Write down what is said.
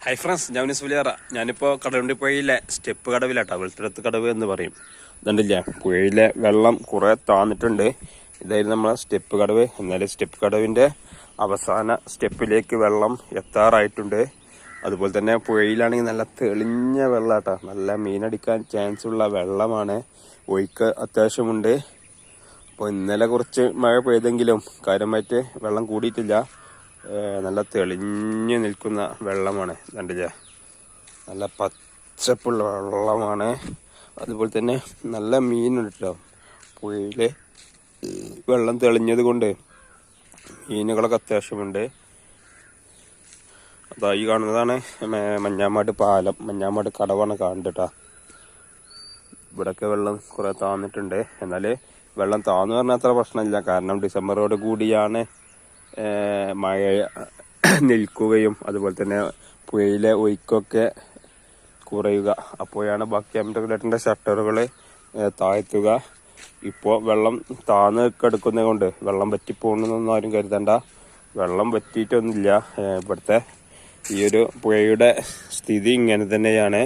Hi friends, ഞാൻ സുലിയാറ. ഞാനിപ്പോൾ കടലുണ്ടി പുഴയിലെ സ്റ്റെപ്പ് കടവിലാട്ടോ, വെളുത്തിടത്ത് കടവ് എന്ന് പറയും. ഇതുണ്ടില്ലേ, പുഴയിലെ വെള്ളം കുറേ താന്നിട്ടുണ്ട്. ഇതായിരുന്നു നമ്മളെ സ്റ്റെപ്പ് കടവ്. എന്നാലും സ്റ്റെപ്പ് കടവിൻ്റെ അവസാന സ്റ്റെപ്പിലേക്ക് വെള്ളം എത്താറായിട്ടുണ്ട്. അതുപോലെ തന്നെ പുഴയിലാണെങ്കിൽ നല്ല തെളിഞ്ഞ വെള്ളാട്ടോ, നല്ല മീനടിക്കാൻ ചാൻസ് ഉള്ള വെള്ളമാണ്. ഒഴുക്ക് അത്യാവശ്യമുണ്ട്. അപ്പോൾ ഇന്നലെ കുറച്ച് മഴ പെയ്തെങ്കിലും കാര്യമായിട്ട് വെള്ളം കൂടിയിട്ടില്ല. നല്ല തെളിഞ്ഞു നിൽക്കുന്ന വെള്ളമാണ്. കണ്ടില്ലേ, നല്ല പച്ചപ്പുള്ള വെള്ളമാണ്. അതുപോലെ തന്നെ നല്ല മീനുണ്ട് കേട്ടോ. പുഴയിൽ വെള്ളം തെളിഞ്ഞത് കൊണ്ട് മീനുകളൊക്കെ അത്യാവശ്യമുണ്ട്. അതായി കാണുന്നതാണ് മഞ്ഞാമാട് പാലം, മഞ്ഞാമാട് കടവാണ് കാണുന്നത് കേട്ടോ. ഇവിടെയൊക്കെ വെള്ളം കുറേ താന്നിട്ടുണ്ട്. എന്നാൽ വെള്ളം താന്നു പറഞ്ഞാൽ അത്ര പ്രശ്നമില്ല. കാരണം ഡിസംബറോട് കൂടിയാണ് മഴ നിൽക്കുകയും അതുപോലെ തന്നെ പുഴയിലെ ഒഴുക്കൊക്കെ കുറയുക. അപ്പോഴാണ് ബാക്കി റെഗുലേറ്ററിൻ്റെ ഷട്ടറുകൾ താഴ്ത്തുക. ഇപ്പോൾ വെള്ളം താന്ന് കിടക്കുന്നത് കൊണ്ട് വെള്ളം വറ്റിപ്പോകണമെന്നൊന്നും ആരും കരുതണ്ട. വെള്ളം വറ്റിയിട്ടൊന്നുമില്ല. ഇവിടുത്തെ ഈ ഒരു പുഴയുടെ സ്ഥിതി ഇങ്ങനെ തന്നെയാണ്.